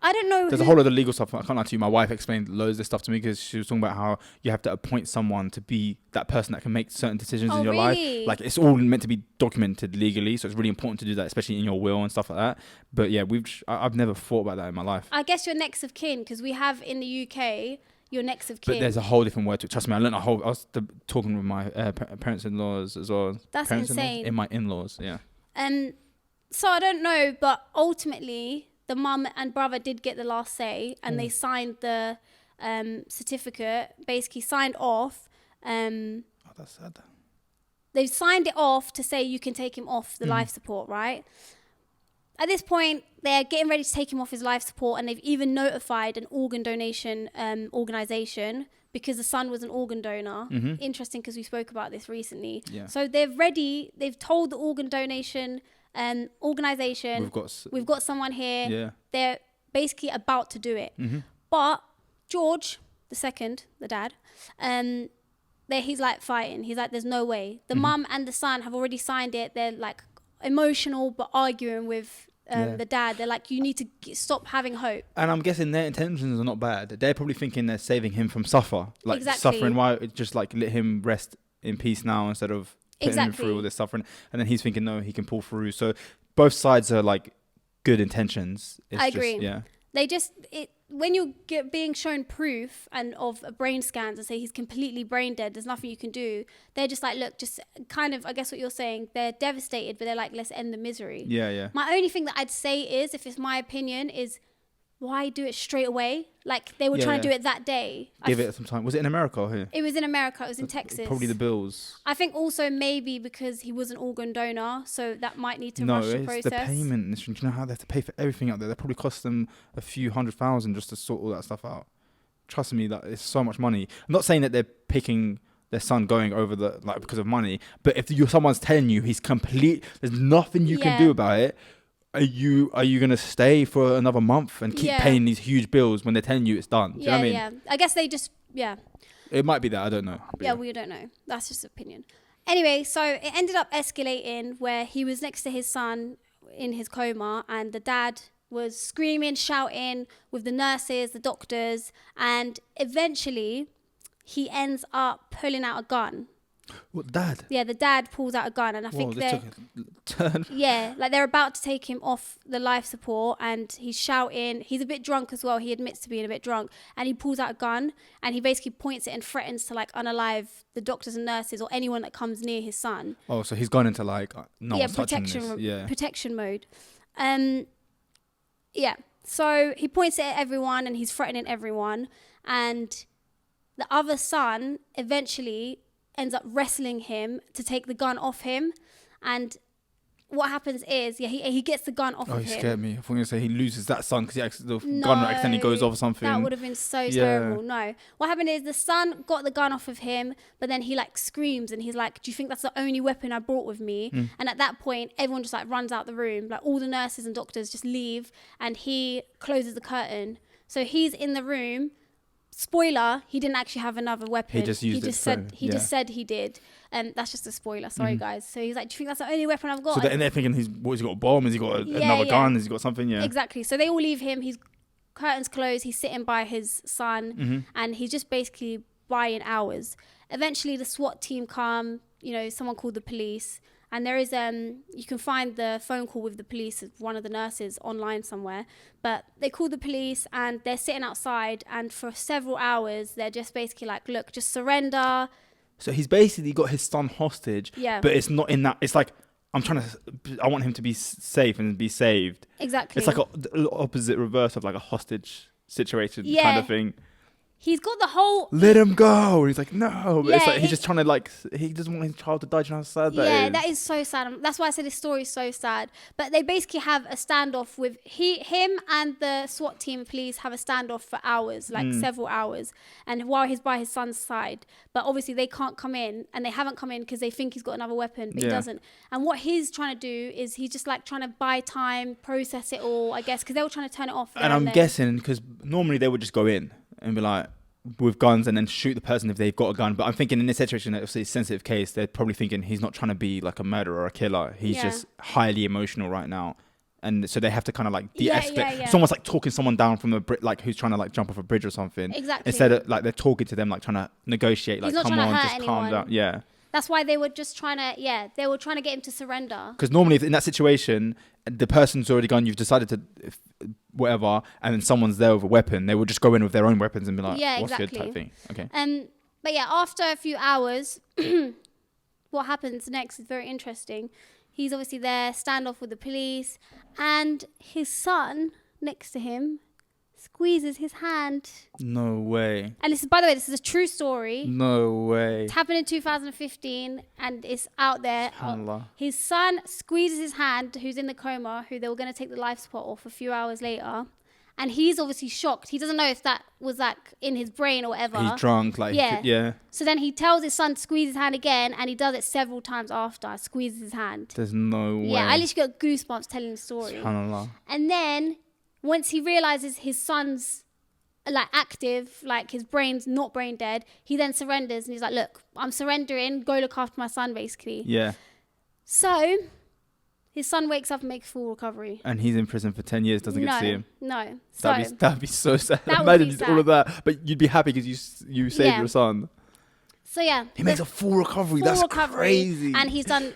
I don't know. There's a whole lot of legal stuff. I can't lie to you. My wife explained loads of this stuff to me because she was talking about how you have to appoint someone to be that person that can make certain decisions in your life. Like, it's all meant to be documented legally, so it's really important to do that, especially in your will and stuff like that. But yeah, I've never thought about that in my life. I guess your next of kin, because we have in the UK your next of kin. But there's a whole different word to it. Trust me, I was talking with my parents-in-laws as well. That's insane. In my in-laws, yeah. So I don't know, but ultimately... the mum and brother did get the last say and they signed the certificate, basically signed off. That's sad. They've signed it off to say you can take him off the life support, right? At this point, they're getting ready to take him off his life support and they've even notified an organ donation organisation because the son was an organ donor. Interesting because we spoke about this recently. Yeah. So they've told the organ donation organisation, we've got someone here. Yeah. They're basically about to do it. But George, the second, the dad, he's like fighting. He's like, there's no way. The mum and the son have already signed it. They're like emotional but arguing with the dad. They're like, you need to stop having hope. And I'm guessing their intentions are not bad. They're probably thinking they're saving him from suffering. Why just like let him rest in peace now instead of putting him through all this suffering. And then he's thinking, no, he can pull through. So both sides are like good intentions. I agree. Yeah. When you're being shown proof and of a brain scans and say he's completely brain dead, there's nothing you can do. They're just like, look, just kind of, I guess what you're saying, they're devastated, but they're like, let's end the misery. Yeah, yeah. My only thing that I'd say is, if it's my opinion, is why do it straight away? Like they were trying to do it that day. Give it some time. Was it in America or here? It was in America. It was in Texas. Probably the bills. I think also maybe because he was an organ donor, so that might need to rush the process. No, it's the payment. Do you know how they have to pay for everything out there? They probably cost them a few $100,000 just to sort all that stuff out. Trust me, that it's so much money. I'm not saying that they're picking their son going over because of money, but if someone's telling you he's complete, there's nothing you can do about it. Are you gonna stay for another month and keep paying these huge bills when they're telling you it's done? Do you know what I mean? Yeah. I guess they just It might be that, I don't know. We don't know. That's just opinion. Anyway, so it ended up escalating where he was next to his son in his coma, and the dad was screaming, shouting with the nurses, the doctors, and eventually he ends up pulling out a gun. What, dad? Yeah, the dad pulls out a gun, and I think this took a turn. Yeah, like they're about to take him off the life support, and he's shouting. He's a bit drunk as well. He admits to being a bit drunk, and he pulls out a gun, and he basically points it and threatens to like unalive the doctors and nurses or anyone that comes near his son. Oh, so he's gone into like protection mode. So he points it at everyone, and he's threatening everyone, and the other son eventually ends up wrestling him to take the gun off him, and what happens is he gets the gun off of him. Oh, he scared me. I thought you were going to say he loses that son because the gun accidentally goes off or something. That would have been so terrible. No, what happened is the son got the gun off of him, but then he like screams and he's like, do you think that's the only weapon I brought with me? And at that point everyone just like runs out the room, like all the nurses and doctors just leave, and he closes the curtain. So he's in the room. Spoiler, he didn't actually have another weapon. He just just said he did. That's just a spoiler. Sorry, guys. So he's like, do you think that's the only weapon I've got? So they're thinking, has he got a bomb? Has he got another gun? Has he got something? Yeah. Exactly. So they all leave him. His curtains closed. He's sitting by his son, and he's just basically buying hours. Eventually, the SWAT team come. Someone called the police. And there is, you can find the phone call with the police, one of the nurses, online somewhere. But they call the police and they're sitting outside. And for several hours, they're just basically like, look, just surrender. So he's basically got his son hostage. Yeah. But it's not in that. It's like, I want him to be safe and be saved. Exactly. It's like the opposite reverse of like a hostage situation kind of thing. He's got the whole... Let him go. And he's like, no. But it's like he's just trying to he doesn't want his child to die. Do you know how sad that is? Yeah, that is so sad. That's why I said this story is so sad. But they basically have a standoff with... Him and the SWAT team police have a standoff for hours, several hours. And while he's by his son's side. But obviously they can't come in. And they haven't come in because they think he's got another weapon. But he doesn't. And what he's trying to do is he's just like trying to buy time, process it all, I guess. Because they were trying to turn it off. And I'm guessing because normally they would just go in and be like... with guns and then shoot the person if they've got a gun. But I'm thinking in this situation, it's a sensitive case, they're probably thinking he's not trying to be like a murderer or a killer. He's just highly emotional right now. And so they have to kind of like de-escalate. It's almost like talking someone down from who's trying to like jump off a bridge or something. Exactly. Instead of like they're talking to them, like trying to negotiate, like, come on, just calm down. Yeah. That's why they were just trying to, get him to surrender. Because normally in that situation, the person's already gone, you've decided to whatever, and then someone's there with a weapon, they would just go in with their own weapons and be like, what's good type thing. Okay. But after a few hours, what happens next is very interesting. He's obviously there, standoff with the police, and his son next to him squeezes his hand. No way. And by the way, this is a true story. No way. It happened in 2015 and it's out there. His son squeezes his hand, who's in the coma, who they were going to take the life support off a few hours later. And he's obviously shocked. He doesn't know if that was like in his brain or whatever. He's drunk, So then he tells his son to squeeze his hand again, and he does it several times after. Squeezes his hand. There's no way. Yeah, I literally got goosebumps telling the story. SubhanAllah. And then once he realizes his son's like active, like his brain's not brain dead, he then surrenders and he's like, look, I'm surrendering, go look after my son, basically. Yeah. So His son wakes up and makes full recovery. And he's in prison for 10 years, doesn't get to see him. No. That'd be so sad. Imagine all of that. But you'd be happy because you saved your son. So yeah, he makes a full recovery. That's crazy. And he's done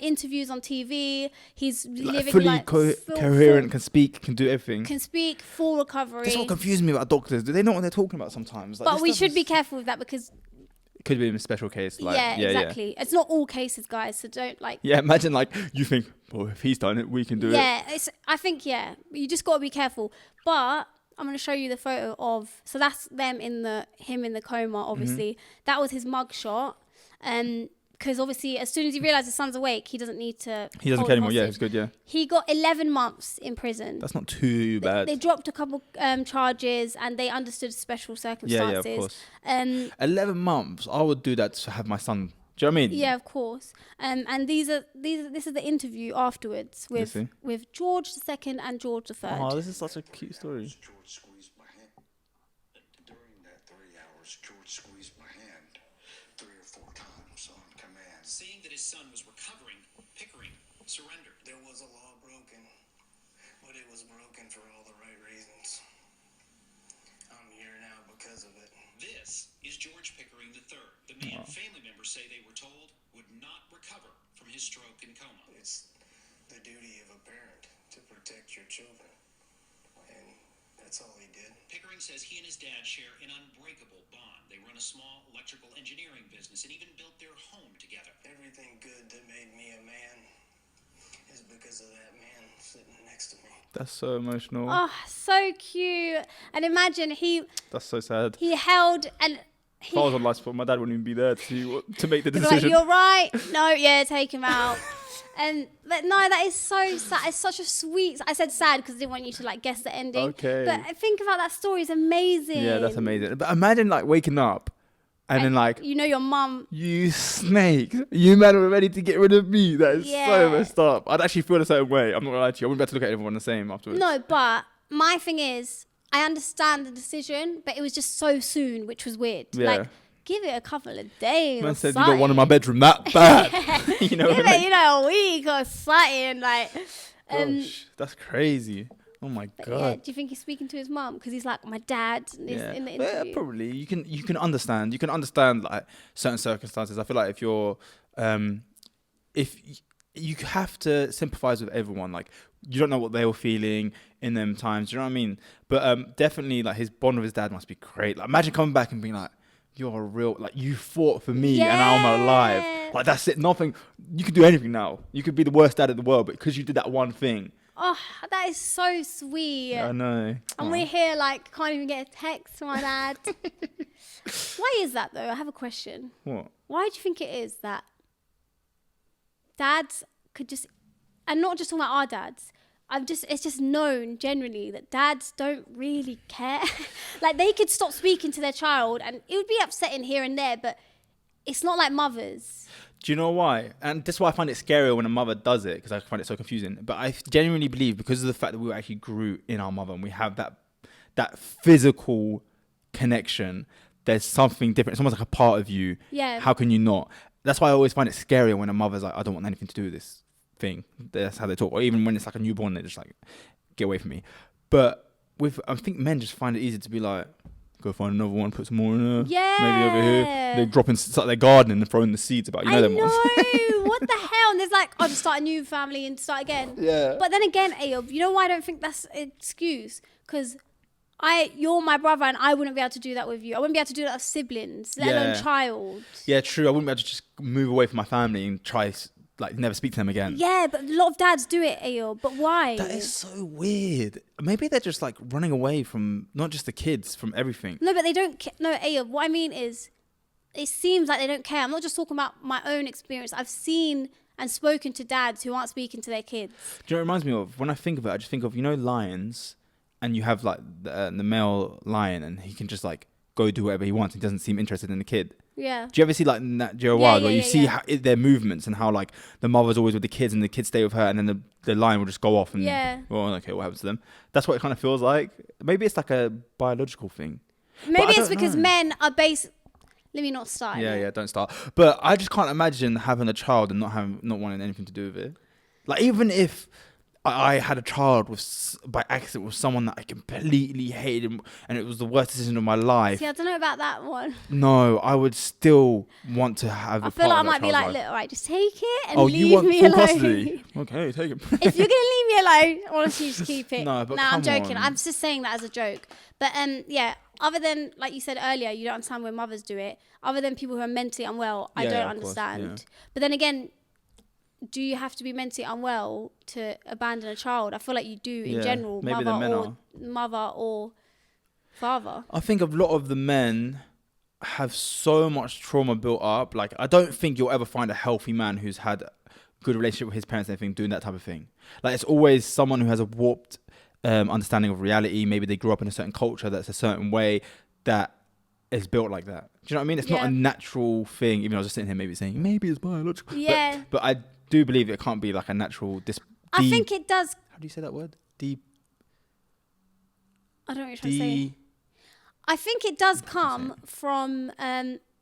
interviews on TV. He's living fully coherent, can speak, can do everything. Can speak, full recovery. That's what confuses me about doctors. Do they know what they're talking about sometimes? But we should be careful with that because it could be a special case. Exactly. It's not all cases, guys. So don't Yeah, imagine you think, well, if he's done it, we can do it. Yeah, I think you just got to be careful. But I'm going to show you the photo of, so that's him in the coma, obviously. That was his mugshot. Because obviously, as soon as he realised his son's awake, he doesn't need to. He doesn't care anymore. Yeah, it's good. Yeah. He got 11 months in prison. That's not too bad. They dropped a couple charges, and they understood special circumstances. Yeah, of course. 11 months. I would do that to have my son. Do you know what I mean? Yeah, of course. And this is the interview afterwards with George II and George III. Oh, this is such a cute story. George squeezed my hand. During that 3 hours, George squeezed my hand 3 or 4 times on command. Seeing that his son was recovering, Pickering surrendered. There was a law broken, but it was broken for all the right reasons. I'm here now because of it. This is George Pickering III, the man family members say they were told would not recover from his stroke and coma. It's the duty of a parent to protect your children, and that's all he did. Pickering says he and his dad share an unbreakable bond. They run a small electrical engineering business and even built their home together. Everything good that made me a man is because of that man sitting next to me. That's so emotional. Oh, so cute. And imagine That's so sad. He held and... If I was on life support, my dad wouldn't even be there to make the decision. Like, you're right. No, yeah, take him out. But no, that is so sad. It's such a sweet... I said sad because I didn't want you to guess the ending. Okay. But think about that story. It's amazing. Yeah, that's amazing. But imagine waking up and then your mum... You snake. You men were ready to get rid of me. That is so messed up. I'd actually feel the same way. I'm not going to lie to you. I wouldn't be able to look at everyone the same afterwards. No, but my thing is... I understand the decision, but it was just so soon, which was weird. Yeah. Give it a couple of days. Man said you got one in my bedroom that bad. You know, give it, a week or something. Gosh, that's crazy. Oh my god. Yeah, do you think he's speaking to his mum? Because he's like, my dad is in the interview. Yeah, probably. You can understand. You can understand certain circumstances. I feel like if you're, if you have to sympathize with everyone. You don't know what they were feeling in them times. Do you know what I mean? But definitely, his bond with his dad must be great. Imagine coming back and being like, "You're a real you fought for me, and now I'm alive." That's it. Nothing. You could do anything now. You could be the worst dad in the world, but because you did that one thing. Oh, that is so sweet. I know. And we're here can't even get a text from my dad. Why is that though? I have a question. What? Why do you think it is that dads could just, and not just talking about our dads, it's just known generally that dads don't really care. They could stop speaking to their child and it would be upsetting here and there, but it's not like mothers. Do you know why? And this is why I find it scarier when a mother does it, because I find it so confusing. But I genuinely believe because of the fact that we actually grew in our mother and we have that physical connection, there's something different. It's almost like a part of you. Yeah. How can you not? That's why I always find it scarier when a mother's like, I don't want anything to do with this thing. That's how they talk. Or even when it's a newborn, they're just get away from me. But I think men just find it easy to be like, go find another one, put some more in there. Yeah. Maybe over here. They drop in their garden and throw in the seeds about, you know them ones. What the hell? And there's I'll just start a new family and start again. Yeah. But then again, Ayob, you know why I don't think that's an excuse? Because you're my brother and I wouldn't be able to do that with you. I wouldn't be able to do that with siblings, let alone child. Yeah, true. I wouldn't be able to just move away from my family and try, never speak to them again. Yeah, but a lot of dads do it, Ayob. But why? That is so weird. Maybe they're just running away from not just the kids, from everything. No, but they don't no, Ayob, what I mean is, it seems like they don't care. I'm not just talking about my own experience. I've seen and spoken to dads who aren't speaking to their kids. Do you know what it reminds me of? When I think of it, I just think of, lions, and you have the male lion and he can just go do whatever he wants. He doesn't seem interested in the kid. Yeah. Do you ever see Nat Geo Wild where you see how, their movements and how the mother's always with the kids and the kids stay with her and then the lion will just go off and well, okay, what happens to them? That's what it kind of feels like. Maybe it's a biological thing. Maybe it's because men are let me not start. Yeah, don't start. But I just can't imagine having a child and not wanting anything to do with it. Like, even if I had a child by accident with someone that I completely hated and it was the worst decision of my life. See, I don't know about that one. No, I would still want to have I feel like I might be like, look, all right, just take it and leave me alone. Custody? Okay, take it. If you're going to leave me alone, honestly, just keep it. No, but I'm joking. on. I'm just saying that as a joke. But yeah, other than, like you said earlier, you don't understand when mothers do it. Other than people who are mentally unwell, I don't understand. Course, yeah. But then again, do you have to be mentally unwell to abandon a child? I feel like you do in general, mother or father. I think a lot of the men have so much trauma built up. Like, I don't think you'll ever find a healthy man who's had a good relationship with his parents and everything doing that type of thing. Like, it's always someone who has a warped understanding of reality. Maybe they grew up in a certain culture that's a certain way that is built like that. Do you know what I mean? It's not a natural thing. Even though I was just sitting here maybe saying maybe it's biological. Yeah. But I do believe it can't be like a natural. I think it does. How do you say that word? I don't know what you're trying to say. I think it does come from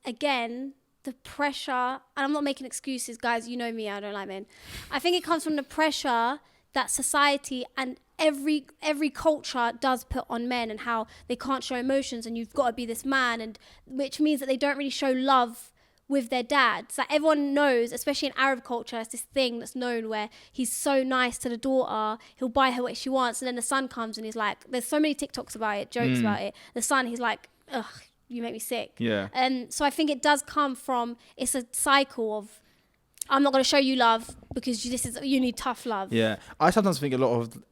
again the pressure, and I'm not making excuses, guys. You know me, I don't like men. I think it comes from the pressure that society and every culture does put on men, and how they can't show emotions, and you've got to be this man, and which means that they don't really show love with their dads. Like, everyone knows, especially in Arab culture, it's this thing that's known where he's so nice to the daughter, he'll buy her what she wants, and then the son comes and he's like, there's so many TikToks about it, jokes about it. The son, he's like, ugh, you make me sick. Yeah. So I think it does come from, it's a cycle of, I'm not going to show you love because you need tough love. Yeah. I sometimes think a lot of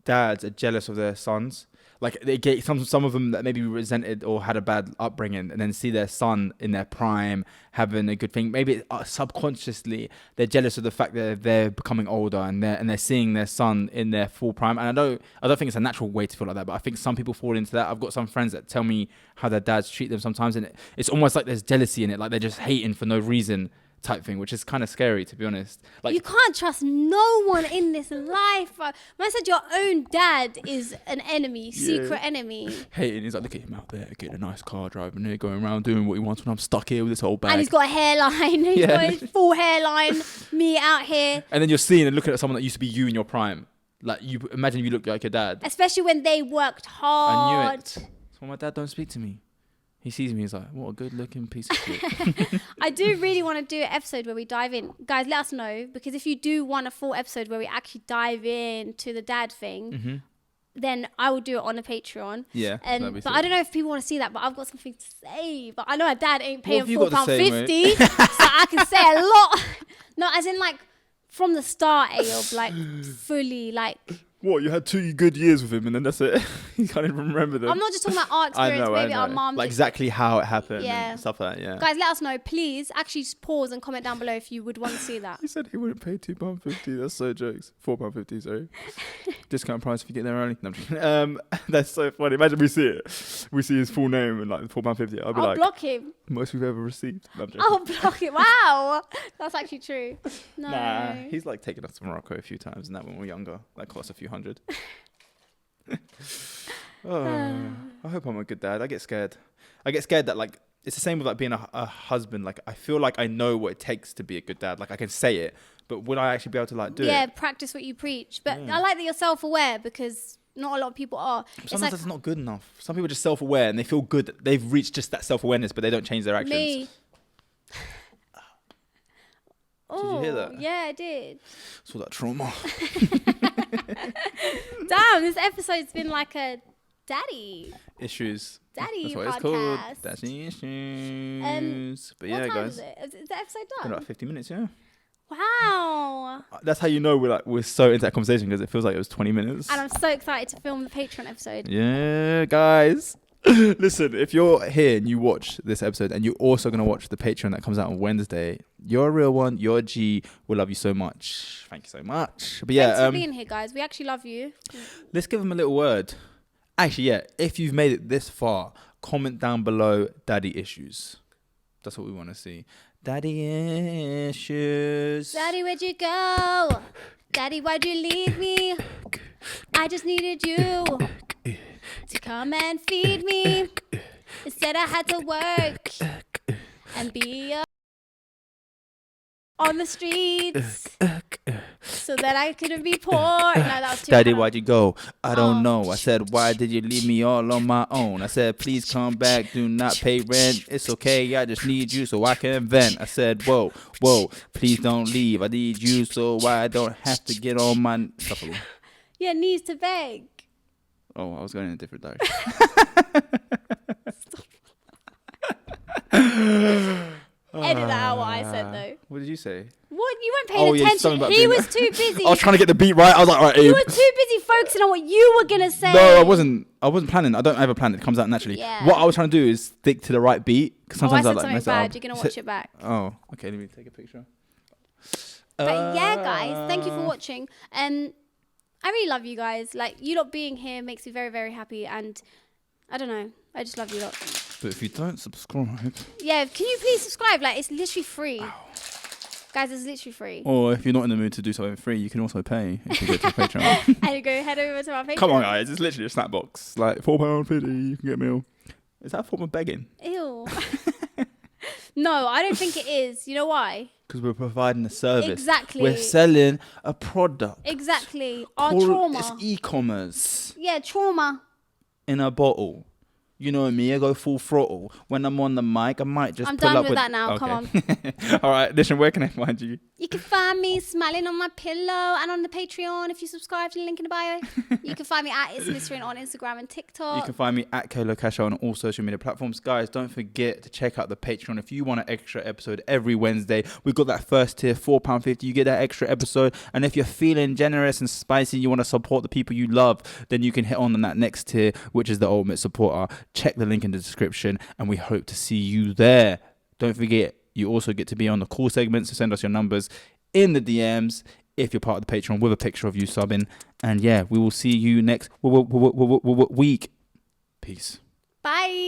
dads are jealous of their sons. Like, they get some of them that maybe resented or had a bad upbringing, and then see their son in their prime having a good thing. Maybe subconsciously they're jealous of the fact that they're becoming older and they're seeing their son in their full prime. And I don't think it's a natural way to feel like that, but I think some people fall into that. I've got some friends that tell me how their dads treat them sometimes, and it's almost like there's jealousy in it, like they're just hating for no reason type thing, which is kind of scary, to be honest. Like, you can't trust no one in this life, bro. When I said your own dad is an enemy, secret enemy. Hating, he's like, look at him out there getting a nice car, driving there, going around doing what he wants, when I'm stuck here with this whole bag. And he's got a hairline. He's got his full hairline. Me out here. And then you're seeing and looking at someone that used to be you in your prime. Like, you imagine if you look like your dad. Especially when they worked hard. I knew it. That's why my dad don't speak to me. He sees me, he's like, what a good looking piece of shit. I do really want to do an episode where we dive in. Guys, let us know, because if you do want a full episode where we actually dive into the dad thing, then I will do it on a Patreon. Yeah. But I don't know if people want to see that, but I've got something to say. But I know a dad ain't paying £4.50, so I can say a lot. No, as in, like, from the start, Ayob, like, fully, like... What, you had 2 good years with him and then that's it? You can't even remember them. I'm not just talking about our experience, maybe our mum. Like, exactly how it happened and stuff like that, yeah. Guys, let us know, please. Actually, just pause and comment down below if you would want to see that. He said he wouldn't pay £2.50. That's so jokes. £4.50, sorry. Discount price if you get there early. No, that's so funny. Imagine we see it. We see his full name and like £4.50. I'll block him. Most we've ever received. No, I'll block him. Wow. That's actually true. No. Nah, he's like taken us to Morocco a few times and that when we were younger. That cost a few hundred. I hope I'm a good dad. I get scared that, like, it's the same with like being a husband. Like, I feel like I know what it takes to be a good dad. Like, I can say it, but would I actually be able to like do it? Yeah, practice what you preach. But I like that you're self-aware, because not a lot of people are. Sometimes that's not good enough. Some people are just self-aware and they feel good that they've reached just that self-awareness, but they don't change their actions. Me. Did you hear that? Yeah, I did. It's all that trauma. Damn, this episode's been like a daddy issues. Daddy That's what podcast. it's called. Daddy issues. But yeah, guys. Is the episode done? About 50 minutes, yeah. Wow. That's how you know we're so into that conversation, because it feels like it was 20 minutes. And I'm so excited to film the Patreon episode. Yeah, guys. Listen, if you're here and you watch this episode and you're also going to watch the Patreon that comes out on Wednesday, you're a real one. You're a G. We love you so much. Thank you so much. But yeah, thanks for being here, guys. We actually love you. Let's give them a little word. Actually, yeah, if you've made it this far, comment down below daddy issues. That's what we want to see. Daddy issues. Daddy, where'd you go? Daddy, why'd you leave me? I just needed you to come and feed me. Instead I had to work and be a on the streets so that I couldn't be poor. No, that was too Daddy, hard. why'd you go? I don't know. I said, why did you leave me all on my own? I said, please come back. Do not pay rent. It's okay. I just need you so I can vent. I said, whoa, please don't leave. I need you so I don't have to get on my... Yeah, knees to beg. Oh, I was going in a different direction. Edit that out what I said though. What did you say? What? You weren't paying attention. He was too busy. I was trying to get the beat right. I was like, all right, You were too busy focusing on what you were going to say. No, I wasn't planning. I don't ever plan it. It comes out naturally. Yeah. What I was trying to do is stick to the right beat. Because sometimes I I said like something mess bad. up. You're going to watch it back. Oh, okay. Let me take a picture. But yeah, guys, thank you for watching. I really love you guys. Like, you lot being here makes me very, very happy. And I don't know. I just love you lot. But if you don't subscribe... Yeah, can you please subscribe? Like, it's literally free. Ow. Guys, it's literally free. Or if you're not in the mood to do something free, you can also pay if you go to Patreon. And go head over to our Patreon. Come on, guys. It's literally a snack box. Like, £4.50, you can get a meal. Is that a form of begging? Ew. No, I don't think it is. You know why? Because we're providing a service. Exactly. We're selling a product. Exactly. Our trauma. It's e-commerce. Yeah, trauma. In a bottle. You know me, I go full throttle. When I'm on the mic, I might just I'm pull done up with that now. Okay. Come on. All right, listen, where can I find you? You can find me smiling on my pillow and on the Patreon if you subscribe to the link in the bio. You can find me at It's Mystery on Instagram and TikTok. You can find me at Kayla Casho on all social media platforms. Guys, don't forget to check out the Patreon. If you want an extra episode every Wednesday, we've got that first tier, £4.50. You get that extra episode. And if you're feeling generous and spicy, you want to support the people you love, then you can hit on that next tier, which is the Ultimate Supporter. Check the link in the description, and we hope to see you there. Don't forget, you also get to be on the call segment, so send us your numbers in the DMs if you're part of the Patreon with a picture of you subbing. And yeah, we will see you next week. Peace. Bye.